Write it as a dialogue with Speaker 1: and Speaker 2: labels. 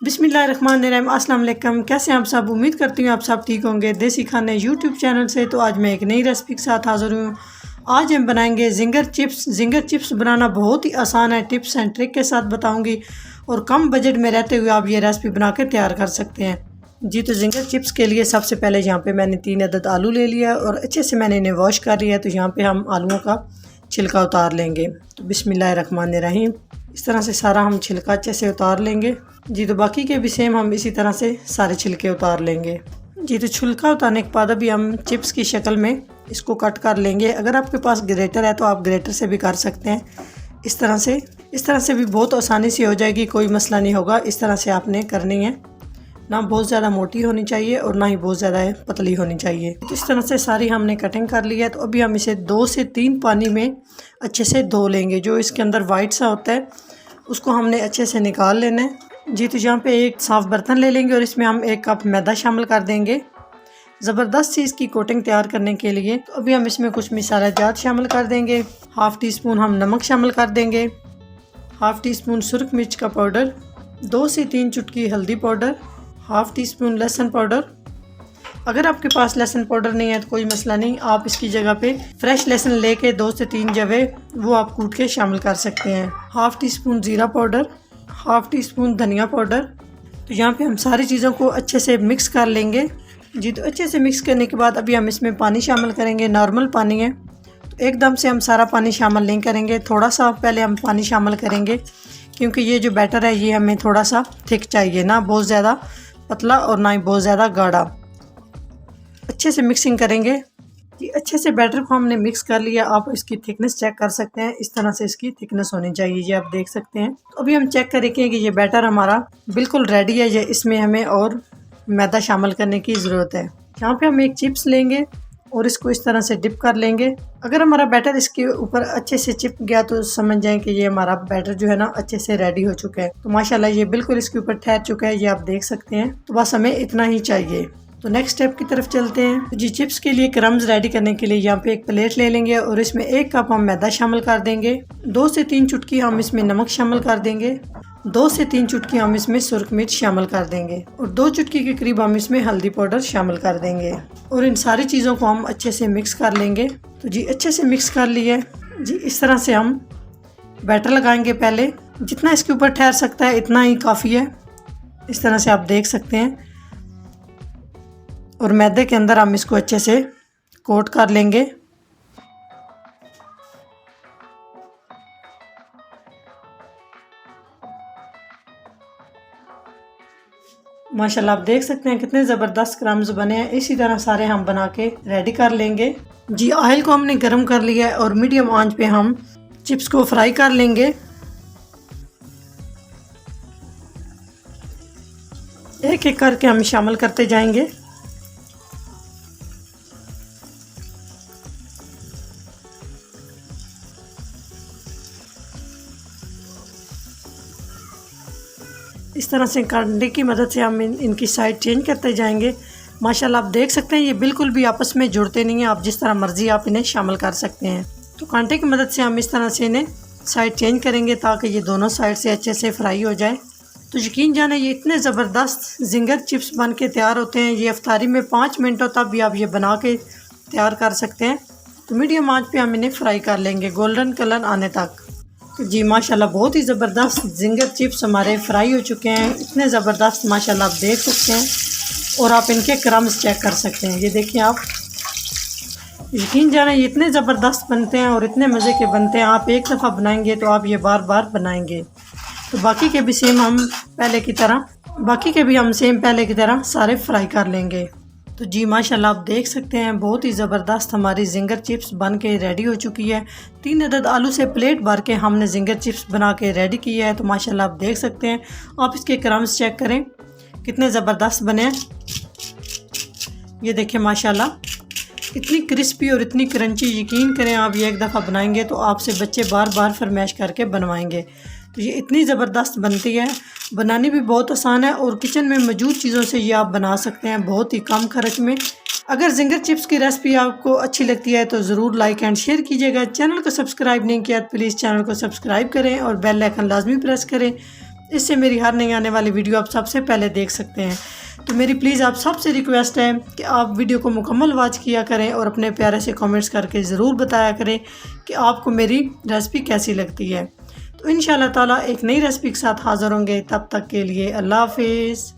Speaker 1: बिस्मिल्लाहिर्रहमानिर्रहीम, अस्सलाम वालेकुम। कैसे हैं आप सब? उम्मीद करती हूँ आप सब ठीक होंगे। देसी खाने यूट्यूब चैनल से तो आज मैं एक नई रेसिपी के साथ हाज़िर हूँ। आज हम बनाएंगे जिंगर चिप्स। जिंगर चिप्स बनाना बहुत ही आसान है, टिप्स एंड ट्रिक के साथ बताऊँगी और कम बजट में रहते हुए आप ये रेसिपी बना के तैयार कर सकते हैं। जी तो जिंगर चिप्स के लिए सबसे पहले यहाँ पे मैंने 3 अदद आलू ले लिया और अच्छे से मैंने इन्हें वॉश कर लिया। तो यहाँ पे हम आलूओं का छिलका उतार लेंगे। तो बिस्मिल्लाहिर्रहमानिर्रहीम, इस तरह से सारा हम छिलका अच्छे से उतार लेंगे। जी तो बाकी के भी सेम हम इसी तरह से सारे छिलके उतार लेंगे। जी तो छिलका उतारने के बाद अभी हम चिप्स की शक्ल में इसको कट कर लेंगे। अगर आपके पास ग्रेटर है तो आप ग्रेटर से भी कर सकते हैं। इस तरह से भी बहुत आसानी से हो जाएगी, कोई मसला नहीं होगा। इस तरह से आपने करनी है, ना बहुत ज़्यादा मोटी होनी चाहिए और ना ही बहुत ज़्यादा पतली होनी चाहिए। तो इस तरह से सारी हमने कटिंग कर ली है। तो अभी हम इसे 2 से 3 पानी में अच्छे से धो लेंगे। जो इसके अंदर वाइट सा होता है उसको हमने अच्छे से निकाल लेना है। जी तो यहाँ पे एक साफ़ बर्तन ले लेंगे और इसमें हम 1 कप मैदा शामिल कर देंगे ज़बरदस्त सी इसकी कोटिंग तैयार करने के लिए। तो अभी हम इसमें कुछ मसाला जात शामिल कर देंगे। हाफ़ टी स्पून हम नमक शामिल कर देंगे, हाफ़ टी स्पून सुरख मिर्च का पाउडर, 2 से 3 चुटकी हल्दी पाउडर, हाफ़ टी स्पून लहसुन पाउडर। अगर आपके पास लहसुन पाउडर नहीं है तो कोई मसला नहीं, आप इसकी जगह पे फ्रेश लहसुन लेके 2 से 3 जवे वो आप कूट के शामिल कर सकते हैं। हाफ़ टी स्पून ज़ीरा पाउडर, हाफ़ टी स्पून धनिया पाउडर। तो यहाँ पे हम सारी चीज़ों को अच्छे से मिक्स कर लेंगे। जी तो अच्छे से मिक्स करने के बाद अभी हम इसमें पानी शामिल करेंगे। नॉर्मल पानी है तो एकदम से हम सारा पानी शामिल नहीं करेंगे, थोड़ा सा पहले हम पानी शामिल करेंगे क्योंकि ये जो बैटर है ये हमें थोड़ा सा थिक चाहिए, ना बहुत ज़्यादा पतला और ना ही बहुत ज़्यादा गाढ़ा। अच्छे से मिक्सिंग करेंगे। जी अच्छे से बैटर को हमने मिक्स कर लिया। आप इसकी थिकनेस चेक कर सकते हैं, इस तरह से इसकी थिकनेस होनी चाहिए। ये आप देख सकते हैं। तो अभी हम चेक करेंगे कि ये बैटर हमारा बिल्कुल रेडी है, ये इसमें हमें और मैदा शामिल करने की ज़रूरत है। यहाँ पे हम एक चिप्स लेंगे और इसको इस तरह से डिप कर लेंगे। अगर हमारा बैटर इसके ऊपर अच्छे से चिप गया तो समझ जाएं कि ये हमारा बैटर जो है ना अच्छे से रेडी हो चुका है। तो माशाल्लाह ये बिल्कुल इसके ऊपर ठहर चुका है, ये आप देख सकते हैं। तो बस हमें इतना ही चाहिए। तो नेक्स्ट स्टेप की तरफ चलते हैं। जी चिप्स के लिए क्रम्स रेडी करने के लिए यहाँ पे एक प्लेट ले लेंगे और इसमें 1 कप हम मैदा शामिल कर देंगे। 2 से 3 चुटकी हम इसमें नमक शामिल कर देंगे। 2 से 3 चुटकी हम इसमें सुरख मिर्च शामिल कर देंगे और 2 चुटकी के करीब हम इसमें हल्दी पाउडर शामिल कर देंगे और इन सारी चीज़ों को हम अच्छे से मिक्स कर लेंगे। तो जी अच्छे से मिक्स कर लिए। जी इस तरह से हम बैटर लगाएंगे। पहले जितना इसके ऊपर ठहर सकता है इतना ही काफ़ी है। इस तरह से आप देख सकते हैं और मैदे के अंदर हम इसको अच्छे से कोट कर लेंगे। माशाल्लाह आप देख सकते हैं कितने ज़बरदस्त क्रम्स बने हैं। इसी तरह सारे हम बना के रेडी कर लेंगे। जी ऑयल को हमने गर्म कर लिया है और मीडियम आंच पे हम चिप्स को फ्राई कर लेंगे। एक एक करके हम शामिल करते जाएंगे। इस तरह से कांटे की मदद से हम इनकी साइड चेंज करते जाएंगे। माशाल्लाह आप देख सकते हैं ये बिल्कुल भी आपस में जुड़ते नहीं हैं। आप जिस तरह मर्जी आप इन्हें शामिल कर सकते हैं। तो कांटे की मदद से हम इस तरह से इन्हें साइड चेंज करेंगे ताकि ये दोनों साइड से अच्छे से फ्राई हो जाए। तो यकीन जाने ये इतने ज़बरदस्त जिंगर चिप्स बन के तैयार होते हैं। ये अफ्तारी में 5 मिनटों तक भी आप ये बना के तैयार कर सकते हैं। तो मीडियम आंच पे हम इन्हें फ्राई कर लेंगे गोल्डन कलर आने तक। तो जी माशाल्लाह बहुत ही ज़बरदस्त जिंगर चिप्स हमारे फ्राई हो चुके हैं। इतने ज़बरदस्त माशाल्लाह आप देख सकते हैं और आप इनके क्रम्स चेक कर सकते हैं। ये देखिए आप, यकीन जाने ये इतने ज़बरदस्त बनते हैं और इतने मज़े के बनते हैं। आप एक दफ़ा बनाएंगे तो आप ये बार बार बनाएंगे। तो बाकी के भी सेम हम पहले की तरह सारे फ्राई कर लेंगे। तो जी माशाल्लाह आप देख सकते हैं बहुत ही ज़बरदस्त हमारी जिंगर चिप्स बन के रेडी हो चुकी है। 3 अदद आलू से प्लेट भर के हमने जिंगर चिप्स बना के रेडी किया है। तो माशाल्लाह आप देख सकते हैं। आप इसके क्रम्स चेक करें कितने ज़बरदस्त बने हैं। ये देखिए माशाल्लाह इतनी क्रिस्पी और इतनी क्रंची। यकीन करें आप ये एक दफ़ा बनाएंगे तो आपसे बच्चे बार बार फरमाइश करके बनवाएंगे। तो ये इतनी ज़बरदस्त बनती है, बनानी भी बहुत आसान है और किचन में मौजूद चीज़ों से ये आप बना सकते हैं बहुत ही कम खर्च में। अगर जिंगर चिप्स की रेसिपी आपको अच्छी लगती है तो ज़रूर लाइक एंड शेयर कीजिएगा। चैनल को सब्सक्राइब नहीं किया तो प्लीज़ चैनल को सब्सक्राइब करें और बेल आइकन लाजमी प्रेस करें इससे मेरी हर नई आने वाली वीडियो आप सबसे पहले देख सकते हैं। तो मेरी प्लीज़ आप सबसे रिक्वेस्ट है कि आप वीडियो को मुकम्मल वॉच किया करें और अपने प्यारे से कमेंट्स करके ज़रूर बताया करें कि आपको मेरी रेसिपी कैसी लगती है। तो इंशाल्लाह ताला एक नई रेसिपी के साथ हाज़िर होंगे। तब तक के लिए अल्लाह हाफिज़।